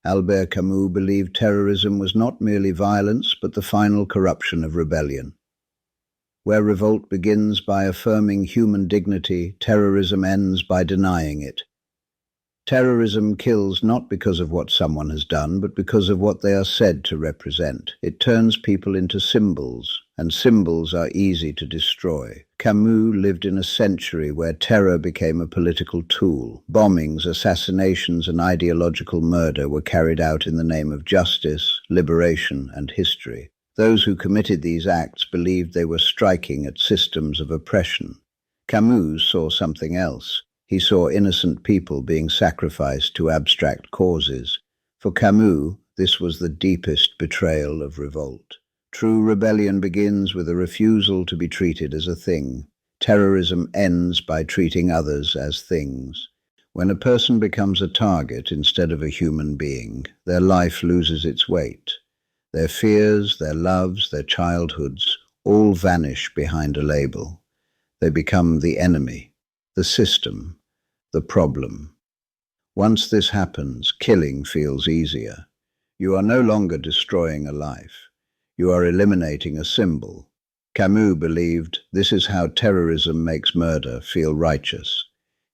Albert Camus believed terrorism was not merely violence, but the final corruption of rebellion. Where revolt begins by affirming human dignity, terrorism ends by denying it. Terrorism kills not because of what someone has done, but because of what they are said to represent. It turns people into symbols, and symbols are easy to destroy. Camus lived in a century where terror became a political tool. Bombings, assassinations, and ideological murder were carried out in the name of justice, liberation, and history. Those who committed these acts believed they were striking at systems of oppression. Camus saw something else. He saw innocent people being sacrificed to abstract causes. For Camus, this was the deepest betrayal of revolt. True rebellion begins with a refusal to be treated as a thing. Terrorism ends by treating others as things. When a person becomes a target instead of a human being, their life loses its weight. Their fears, their loves, their childhoods, all vanish behind a label. They become the enemy, the system, the problem. Once this happens, killing feels easier. You are no longer destroying a life. You are eliminating a symbol. Camus believed this is how terrorism makes murder feel righteous.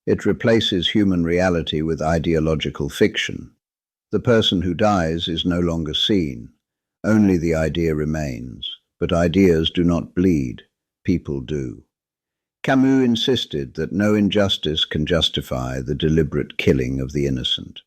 It replaces human reality with ideological fiction. The person who dies is no longer seen. Only the idea remains. But ideas do not bleed. People do. Camus insisted that no injustice can justify the deliberate killing of the innocent.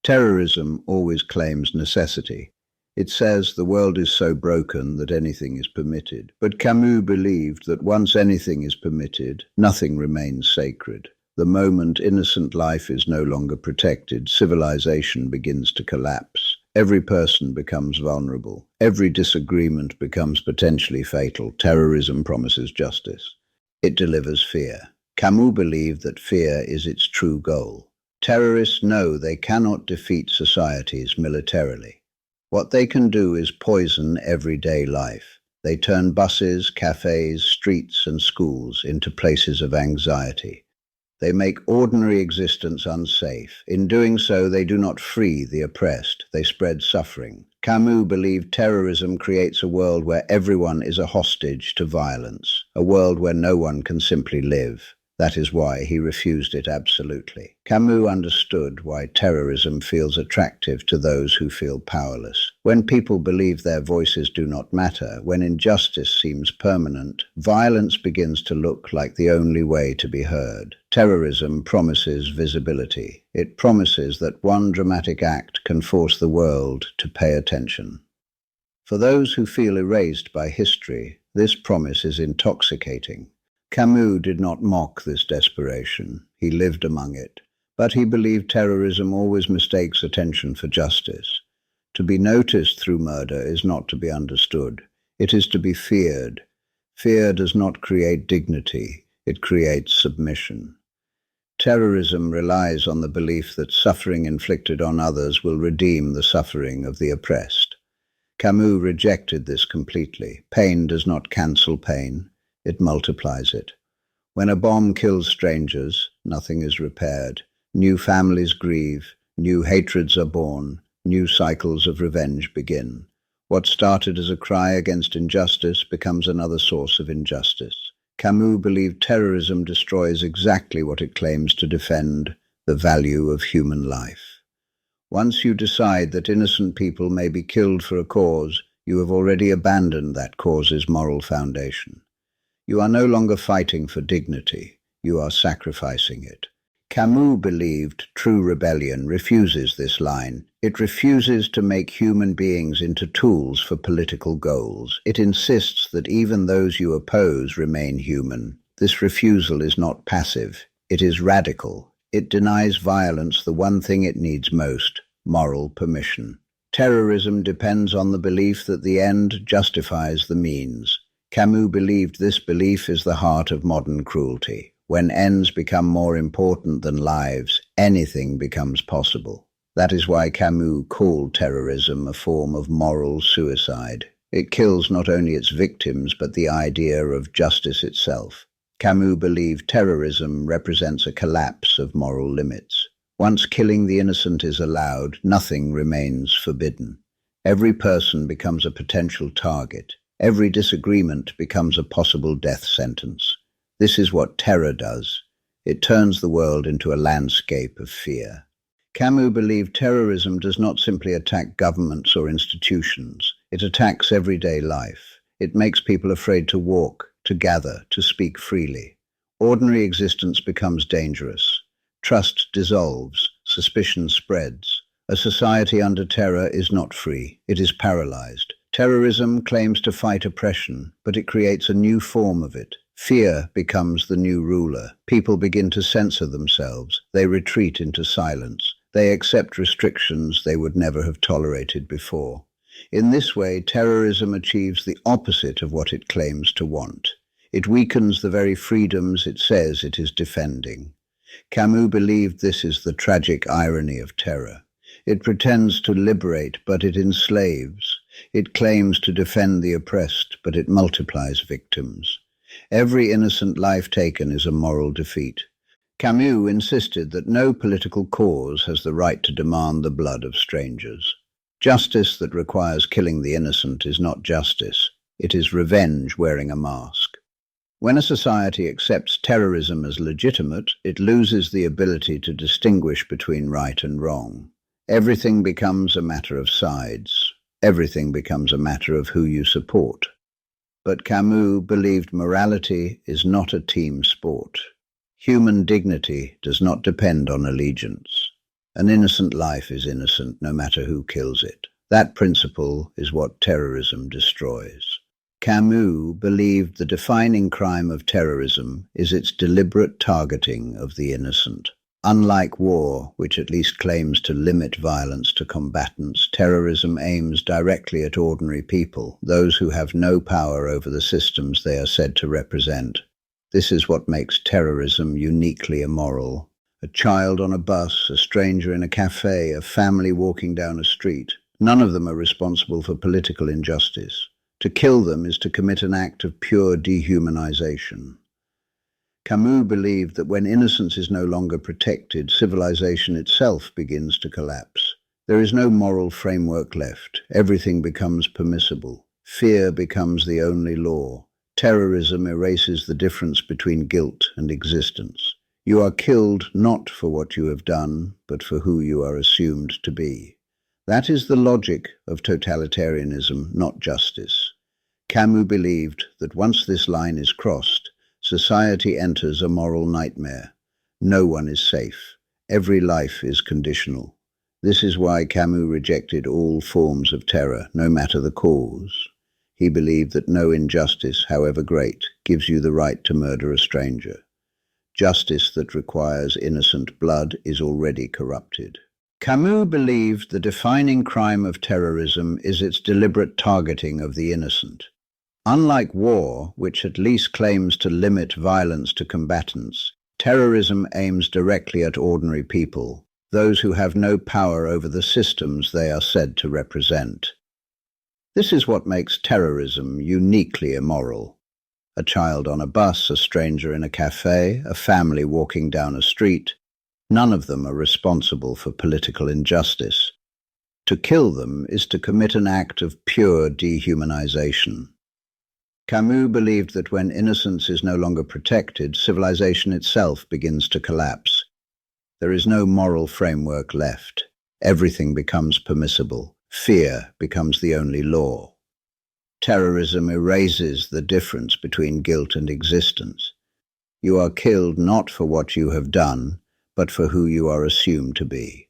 Terrorism always claims necessity. It says the world is so broken that anything is permitted. But Camus believed that once anything is permitted, nothing remains sacred. The moment innocent life is no longer protected, civilization begins to collapse. Every person becomes vulnerable. Every disagreement becomes potentially fatal. Terrorism promises justice. It delivers fear. Camus believed that fear is its true goal. Terrorists know they cannot defeat societies militarily. What they can do is poison everyday life. They turn buses, cafes, streets, and schools into places of anxiety. They make ordinary existence unsafe. In doing so, they do not free the oppressed. They spread suffering. Camus believed terrorism creates a world where everyone is a hostage to violence, a world where no one can simply live. That is why he refused it absolutely. Camus understood why terrorism feels attractive to those who feel powerless. When people believe their voices do not matter, when injustice seems permanent, violence begins to look like the only way to be heard. Terrorism promises visibility. It promises that one dramatic act can force the world to pay attention. For those who feel erased by history, this promise is intoxicating. Camus did not mock this desperation. He lived among it. But he believed terrorism always mistakes attention for justice. To be noticed through murder is not to be understood. It is to be feared. Fear does not create dignity. It creates submission. Terrorism relies on the belief that suffering inflicted on others will redeem the suffering of the oppressed. Camus rejected this completely. Pain does not cancel pain. It multiplies it. When a bomb kills strangers, nothing is repaired. New families grieve, new hatreds are born, new cycles of revenge begin. What started as a cry against injustice becomes another source of injustice. Camus believed terrorism destroys exactly what it claims to defend, the value of human life. Once you decide that innocent people may be killed for a cause, you have already abandoned that cause's moral foundation. You are no longer fighting for dignity, you are sacrificing it. Camus believed true rebellion refuses this line. It refuses to make human beings into tools for political goals. It insists that even those you oppose remain human. This refusal is not passive, it is radical. It denies violence the one thing it needs most, moral permission. Terrorism depends on the belief that the end justifies the means. Camus believed this belief is the heart of modern cruelty. When ends become more important than lives, anything becomes possible. That is why Camus called terrorism a form of moral suicide. It kills not only its victims, but the idea of justice itself. Camus believed terrorism represents a collapse of moral limits. Once killing the innocent is allowed, nothing remains forbidden. Every person becomes a potential target. Every disagreement becomes a possible death sentence. This is what terror does. It turns the world into a landscape of fear. Camus believed terrorism does not simply attack governments or institutions. It attacks everyday life. It makes people afraid to walk, to gather, to speak freely. Ordinary existence becomes dangerous. Trust dissolves. Suspicion spreads. A society under terror is not free. It is paralyzed. Terrorism claims to fight oppression, but it creates a new form of it. Fear becomes the new ruler. People begin to censor themselves. They retreat into silence. They accept restrictions they would never have tolerated before. In this way, terrorism achieves the opposite of what it claims to want. It weakens the very freedoms it says it is defending. Camus believed this is the tragic irony of terror. It pretends to liberate, but it enslaves. It claims to defend the oppressed, but it multiplies victims. Every innocent life taken is a moral defeat. Camus insisted that no political cause has the right to demand the blood of strangers. Justice that requires killing the innocent is not justice. It is revenge wearing a mask. When a society accepts terrorism as legitimate, it loses the ability to distinguish between right and wrong. Everything becomes a matter of sides. Everything becomes a matter of who you support. But Camus believed morality is not a team sport. Human dignity does not depend on allegiance. An innocent life is innocent no matter who kills it. That principle is what terrorism destroys. Camus believed the defining crime of terrorism is its deliberate targeting of the innocent. Unlike war, which at least claims to limit violence to combatants, terrorism aims directly at ordinary people, those who have no power over the systems they are said to represent. This is what makes terrorism uniquely immoral. A child on a bus, a stranger in a cafe, a family walking down a street. None of them are responsible for political injustice. To kill them is to commit an act of pure dehumanization. Camus believed that when innocence is no longer protected, civilization itself begins to collapse. There is no moral framework left. Everything becomes permissible. Fear becomes the only law. Terrorism erases the difference between guilt and existence. You are killed not for what you have done, but for who you are assumed to be. That is the logic of totalitarianism, not justice. Camus believed that once this line is crossed, society enters a moral nightmare. No one is safe. Every life is conditional. This is why Camus rejected all forms of terror, no matter the cause. He believed that no injustice, however great, gives you the right to murder a stranger. Justice that requires innocent blood is already corrupted. Camus believed the defining crime of terrorism is its deliberate targeting of the innocent. Unlike war, which at least claims to limit violence to combatants, terrorism aims directly at ordinary people, those who have no power over the systems they are said to represent. This is what makes terrorism uniquely immoral. A child on a bus, a stranger in a cafe, a family walking down a street, none of them are responsible for political injustice. To kill them is to commit an act of pure dehumanization. Camus believed that when innocence is no longer protected, civilization itself begins to collapse. There is no moral framework left. Everything becomes permissible. Fear becomes the only law. Terrorism erases the difference between guilt and existence. You are killed not for what you have done, but for who you are assumed to be.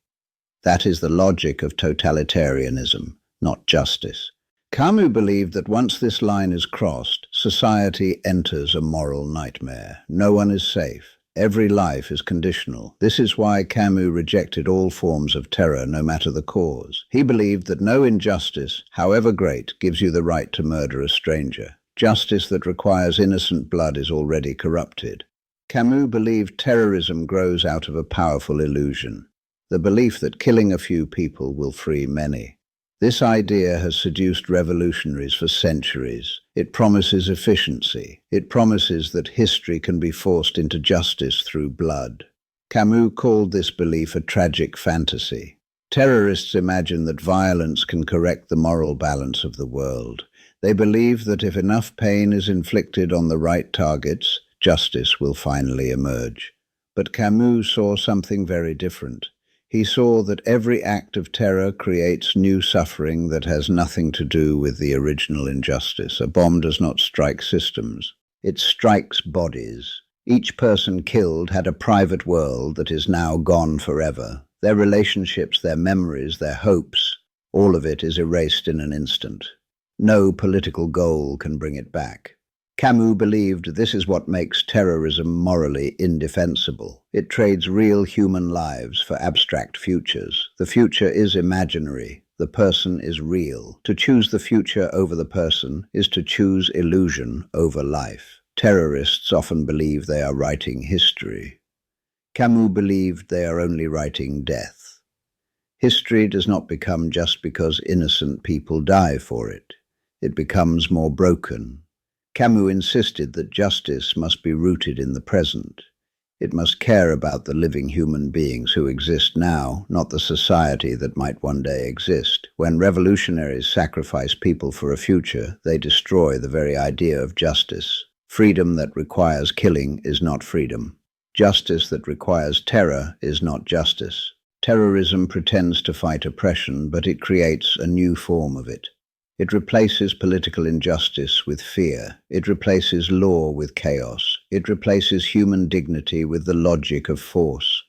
That is the logic of totalitarianism, not justice. Camus believed that once this line is crossed, society enters a moral nightmare. No one is safe. Every life is conditional. This is why Camus rejected all forms of terror, no matter the cause. He believed that no injustice, however great, gives you the right to murder a stranger. Justice that requires innocent blood is already corrupted. Camus believed terrorism grows out of a powerful illusion, the belief that killing a few people will free many. This idea has seduced revolutionaries for centuries. It promises efficiency. It promises that history can be forced into justice through blood. Camus called this belief a tragic fantasy. Terrorists imagine that violence can correct the moral balance of the world. They believe that if enough pain is inflicted on the right targets, justice will finally emerge. But Camus saw something very different. He saw that every act of terror creates new suffering that has nothing to do with the original injustice. A bomb does not strike systems. It strikes bodies. Each person killed had a private world that is now gone forever. Their relationships, their memories, their hopes, all of it is erased in an instant. No political goal can bring it back. Camus believed this is what makes terrorism morally indefensible. It trades real human lives for abstract futures. The future is imaginary. The person is real. To choose the future over the person is to choose illusion over life. Terrorists often believe they are writing history. Camus believed they are only writing death. History does not become just because innocent people die for it. It becomes more broken. Camus insisted that justice must be rooted in the present. It must care about the living human beings who exist now, not the society that might one day exist. When revolutionaries sacrifice people for a future, they destroy the very idea of justice. Freedom that requires killing is not freedom. Justice that requires terror is not justice. Terrorism pretends to fight oppression, but it creates a new form of it. It replaces political injustice with fear. It replaces law with chaos. It replaces human dignity with the logic of force.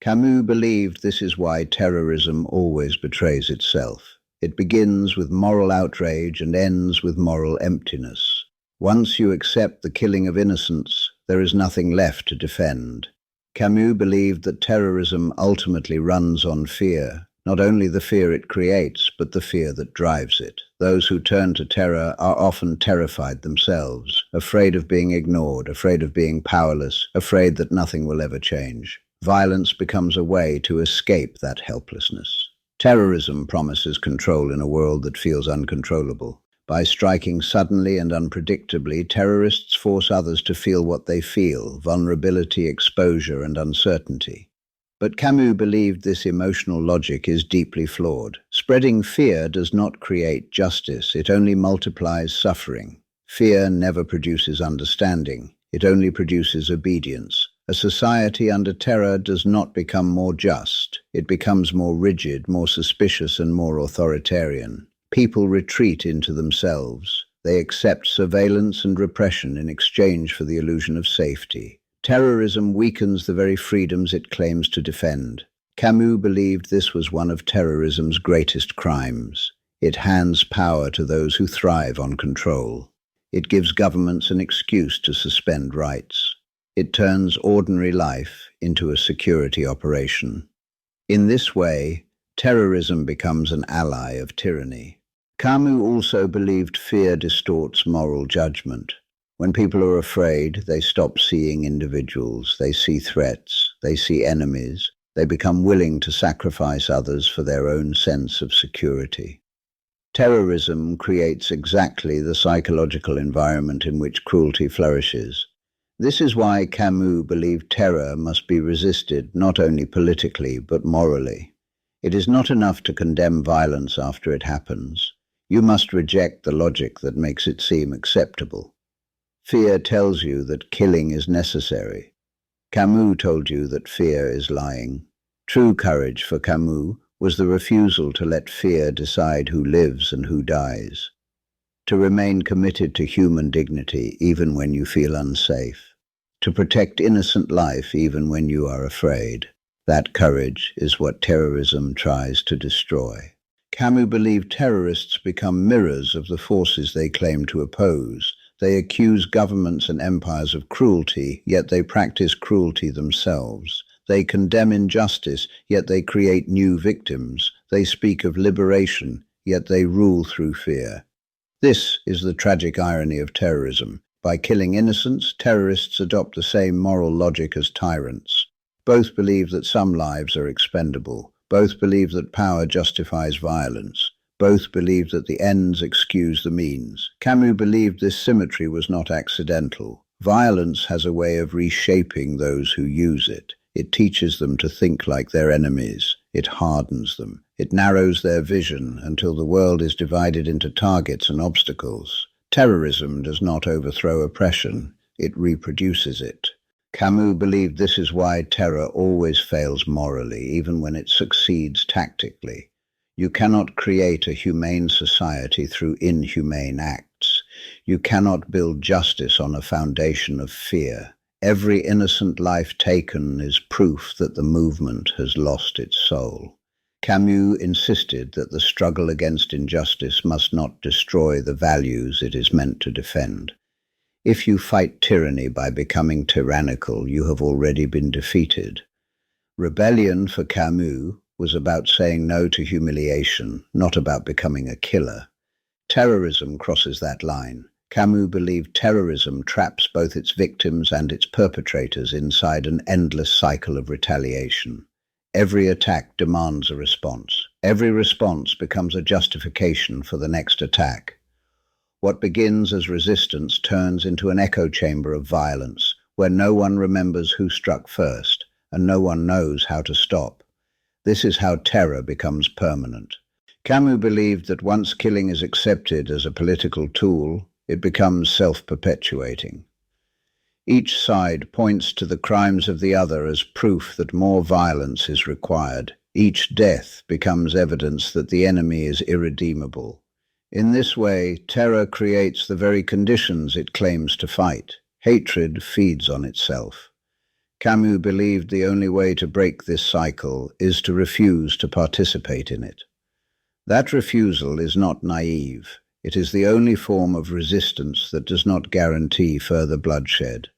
Camus believed this is why terrorism always betrays itself. It begins with moral outrage and ends with moral emptiness. Once you accept the killing of innocents, there is nothing left to defend. Camus believed that terrorism ultimately runs on fear. Not only the fear it creates, but the fear that drives it. Those who turn to terror are often terrified themselves, afraid of being ignored, afraid of being powerless, afraid that nothing will ever change. Violence becomes a way to escape that helplessness. Terrorism promises control in a world that feels uncontrollable. By striking suddenly and unpredictably, terrorists force others to feel what they feel: vulnerability, exposure, and uncertainty. But Camus believed this emotional logic is deeply flawed. Spreading fear does not create justice, it only multiplies suffering. Fear never produces understanding, it only produces obedience. A society under terror does not become more just, it becomes more rigid, more suspicious, and more authoritarian. People retreat into themselves. They accept surveillance and repression in exchange for the illusion of safety. Terrorism weakens the very freedoms it claims to defend. Camus believed this was one of terrorism's greatest crimes. It hands power to those who thrive on control. It gives governments an excuse to suspend rights. It turns ordinary life into a security operation. In this way, terrorism becomes an ally of tyranny. Camus also believed fear distorts moral judgment. When people are afraid, they stop seeing individuals, they see threats, they see enemies, they become willing to sacrifice others for their own sense of security. Terrorism creates exactly the psychological environment in which cruelty flourishes. This is why Camus believed terror must be resisted not only politically but morally. It is not enough to condemn violence after it happens. You must reject the logic that makes it seem acceptable. Fear tells you that killing is necessary. Camus told you that fear is lying. True courage for Camus was the refusal to let fear decide who lives and who dies. To remain committed to human dignity even when you feel unsafe. To protect innocent life even when you are afraid. That courage is what terrorism tries to destroy. Camus believed terrorists become mirrors of the forces they claim to oppose. They accuse governments and empires of cruelty, yet they practice cruelty themselves. They condemn injustice, yet they create new victims. They speak of liberation, yet they rule through fear. This is the tragic irony of terrorism. By killing innocents, terrorists adopt the same moral logic as tyrants. Both believe that some lives are expendable. Both believe that power justifies violence. Both believe that the ends excuse the means. Camus believed this symmetry was not accidental. Violence has a way of reshaping those who use it. It teaches them to think like their enemies. It hardens them. It narrows their vision until the world is divided into targets and obstacles. Terrorism does not overthrow oppression. It reproduces it. Camus believed this is why terror always fails morally, even when it succeeds tactically. You cannot create a humane society through inhumane acts. You cannot build justice on a foundation of fear. Every innocent life taken is proof that the movement has lost its soul. Camus insisted that the struggle against injustice must not destroy the values it is meant to defend. If you fight tyranny by becoming tyrannical, you have already been defeated. Rebellion for Camus was about saying no to humiliation, not about becoming a killer. Terrorism crosses that line. Camus believed terrorism traps both its victims and its perpetrators inside an endless cycle of retaliation. Every attack demands a response. Every response becomes a justification for the next attack. What begins as resistance turns into an echo chamber of violence, where no one remembers who struck first, and no one knows how to stop. This is how terror becomes permanent. Camus believed that once killing is accepted as a political tool, it becomes self-perpetuating. Each side points to the crimes of the other as proof that more violence is required. Each death becomes evidence that the enemy is irredeemable. In this way, terror creates the very conditions it claims to fight. Hatred feeds on itself. Camus believed the only way to break this cycle is to refuse to participate in it. That refusal is not naive. It is the only form of resistance that does not guarantee further bloodshed.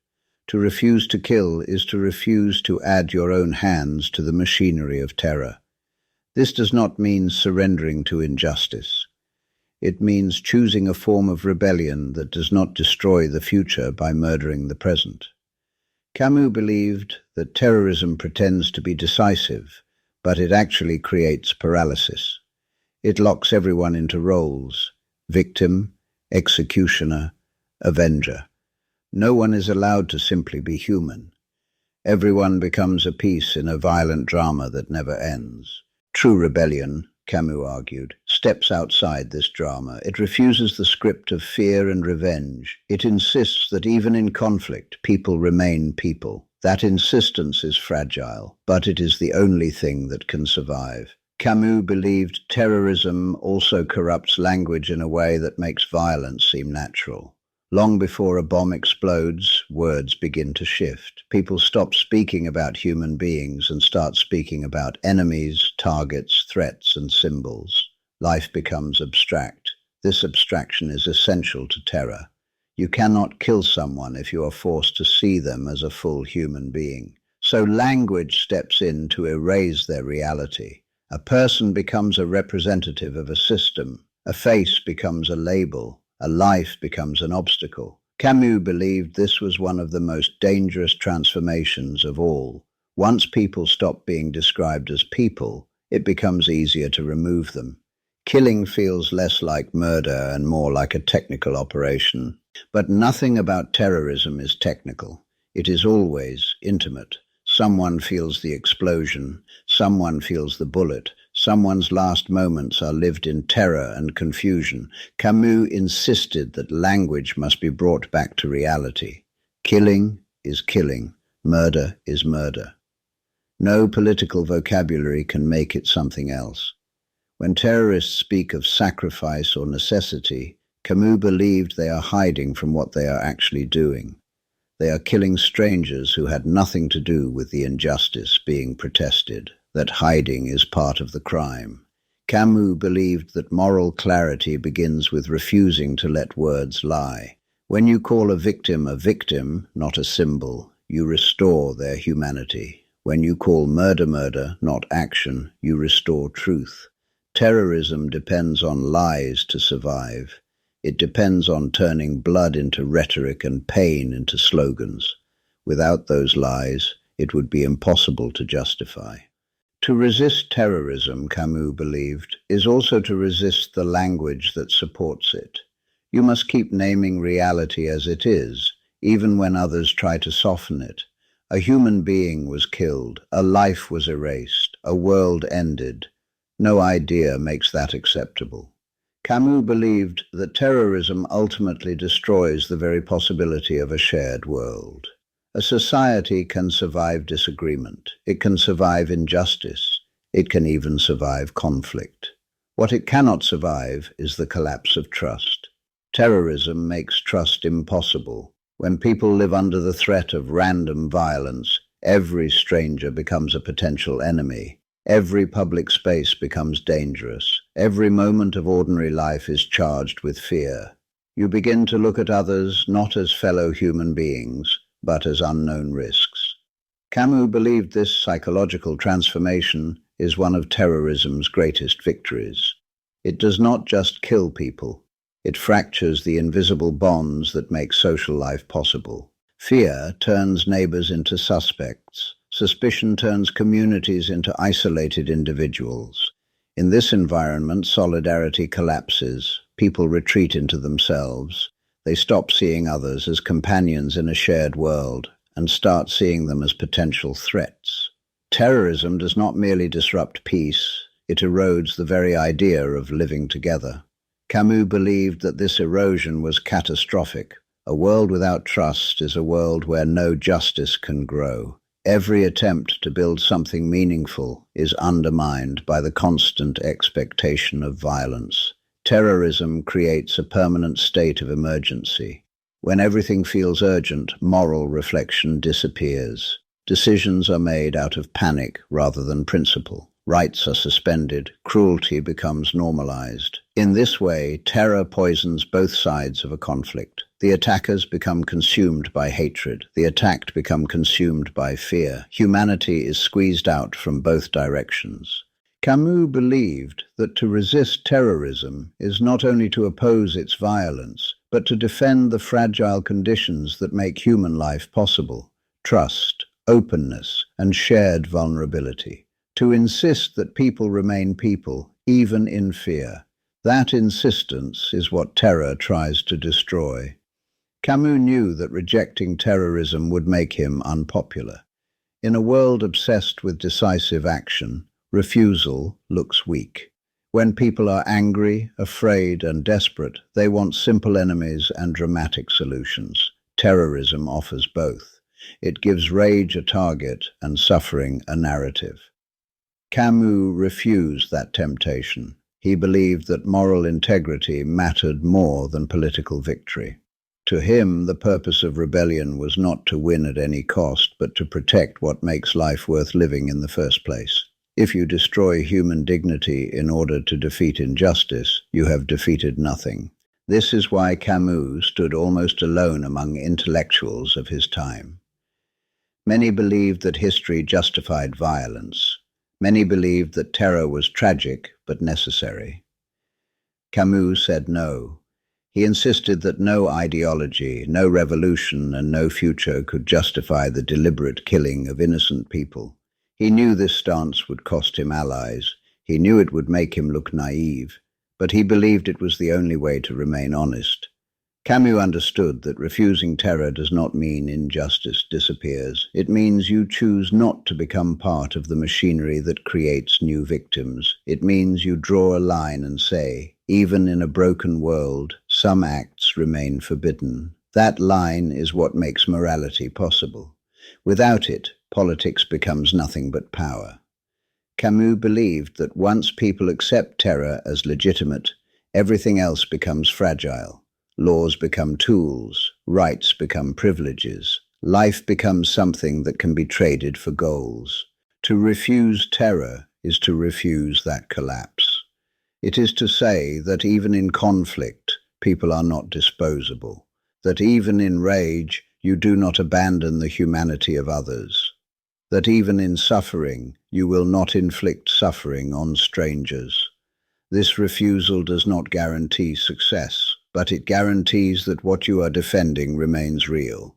To refuse to kill is to refuse to add your own hands to the machinery of terror. This does not mean surrendering to injustice. It means choosing a form of rebellion that does not destroy the future by murdering the present. Camus believed that terrorism pretends to be decisive, but it actually creates paralysis. It locks everyone into roles: victim, executioner, avenger. No one is allowed to simply be human. Everyone becomes a piece in a violent drama that never ends. True rebellion, Camus argued, steps outside this drama. It refuses the script of fear and revenge. It insists that even in conflict, people remain people. That insistence is fragile, but it is the only thing that can survive. Camus believed terrorism also corrupts language in a way that makes violence seem natural. Long before a bomb explodes, words begin to shift. People stop speaking about human beings and start speaking about enemies, targets, threats, and symbols. Life becomes abstract. This abstraction is essential to terror. You cannot kill someone if you are forced to see them as a full human being. So language steps in to erase their reality. A person becomes a representative of a system. A face becomes a label. A life becomes an obstacle. Camus believed this was one of the most dangerous transformations of all. Once people stop being described as people, it becomes easier to remove them. Killing feels less like murder and more like a technical operation. But nothing about terrorism is technical. It is always intimate. Someone feels the explosion. Someone feels the bullet. Someone's last moments are lived in terror and confusion. Camus insisted that language must be brought back to reality. Killing is killing. Murder is murder. No political vocabulary can make it something else. When terrorists speak of sacrifice or necessity, Camus believed they are hiding from what they are actually doing. They are killing strangers who had nothing to do with the injustice being protested. That hiding is part of the crime. Camus believed that moral clarity begins with refusing to let words lie. When you call a victim, not a symbol, you restore their humanity. When you call murder, not action, you restore truth. Terrorism depends on lies to survive. It depends on turning blood into rhetoric and pain into slogans. Without those lies, it would be impossible to justify. To resist terrorism, Camus believed, is also to resist the language that supports it. You must keep naming reality as it is, even when others try to soften it. A human being was killed, a life was erased, a world ended. No idea makes that acceptable. Camus believed that terrorism ultimately destroys the very possibility of a shared world. A society can survive disagreement. It can survive injustice. It can even survive conflict. What it cannot survive is the collapse of trust. Terrorism makes trust impossible. When people live under the threat of random violence, every stranger becomes a potential enemy. Every public space becomes dangerous. Every moment of ordinary life is charged with fear. You begin to look at others not as fellow human beings, but as unknown risks. Camus believed this psychological transformation is one of terrorism's greatest victories. It does not just kill people. It fractures the invisible bonds that make social life possible. Fear turns neighbors into suspects. Suspicion turns communities into isolated individuals. In this environment, solidarity collapses. People retreat into themselves. They stop seeing others as companions in a shared world and start seeing them as potential threats. Terrorism does not merely disrupt peace, it erodes the very idea of living together. Camus believed that this erosion was catastrophic. A world without trust is a world where no justice can grow. Every attempt to build something meaningful is undermined by the constant expectation of violence. Terrorism creates a permanent state of emergency. When everything feels urgent, moral reflection disappears. Decisions are made out of panic rather than principle. Rights are suspended. Cruelty becomes normalized. In this way, terror poisons both sides of a conflict. The attackers become consumed by hatred. The attacked become consumed by fear. Humanity is squeezed out from both directions. Camus believed that to resist terrorism is not only to oppose its violence, but to defend the fragile conditions that make human life possible: trust, openness, and shared vulnerability. To insist that people remain people, even in fear. That insistence is what terror tries to destroy. Camus knew that rejecting terrorism would make him unpopular. In a world obsessed with decisive action, refusal looks weak. When people are angry, afraid, and desperate, they want simple enemies and dramatic solutions. Terrorism offers both. It gives rage a target and suffering a narrative. Camus refused that temptation. He believed that moral integrity mattered more than political victory. To him, the purpose of rebellion was not to win at any cost, but to protect what makes life worth living in the first place. If you destroy human dignity in order to defeat injustice, you have defeated nothing. This is why Camus stood almost alone among intellectuals of his time. Many believed that history justified violence. Many believed that terror was tragic but necessary. Camus said no. He insisted that no ideology, no revolution, and no future could justify the deliberate killing of innocent people. He knew this stance would cost him allies. He knew it would make him look naive, but he believed it was the only way to remain honest. Camus understood that refusing terror does not mean injustice disappears. It means you choose not to become part of the machinery that creates new victims. It means you draw a line and say, even in a broken world, some acts remain forbidden. That line is what makes morality possible. Without it, politics becomes nothing but power. Camus believed that once people accept terror as legitimate, everything else becomes fragile. Laws become tools, rights become privileges, life becomes something that can be traded for goals. To refuse terror is to refuse that collapse. It is to say that even in conflict, people are not disposable, that even in rage, you do not abandon the humanity of others, that even in suffering, you will not inflict suffering on strangers. This refusal does not guarantee success, but it guarantees that what you are defending remains real.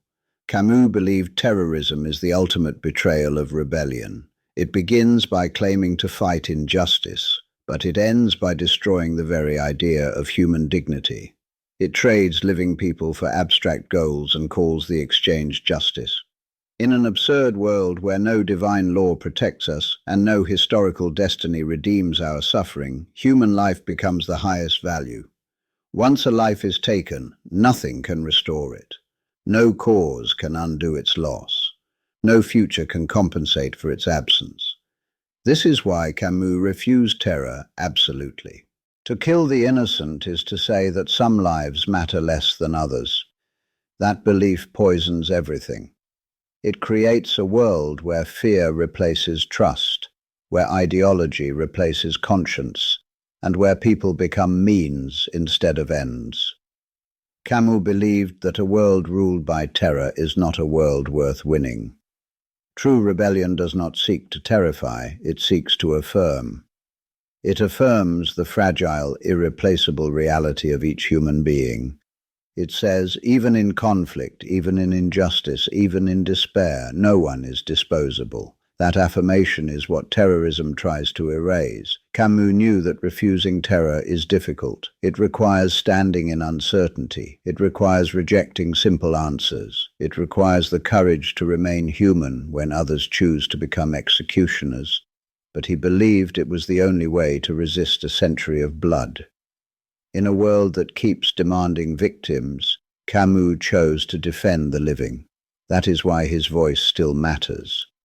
Camus believed terrorism is the ultimate betrayal of rebellion. It begins by claiming to fight injustice, but it ends by destroying the very idea of human dignity. It trades living people for abstract goals and calls the exchange justice. In an absurd world where no divine law protects us and no historical destiny redeems our suffering, human life becomes the highest value. Once a life is taken, nothing can restore it. No cause can undo its loss. No future can compensate for its absence. This is why Camus refused terror absolutely. To kill the innocent is to say that some lives matter less than others. That belief poisons everything. It creates a world where fear replaces trust, where ideology replaces conscience, and where people become means instead of ends. Camus believed that a world ruled by terror is not a world worth winning. True rebellion does not seek to terrify, it seeks to affirm. It affirms the fragile, irreplaceable reality of each human being. It says, even in conflict, even in injustice, even in despair, no one is disposable. That affirmation is what terrorism tries to erase. Camus knew that refusing terror is difficult. It requires standing in uncertainty. It requires rejecting simple answers. It requires the courage to remain human when others choose to become executioners. But he believed it was the only way to resist a century of blood. In a world that keeps demanding victims, Camus chose to defend the living. That is why his voice still matters.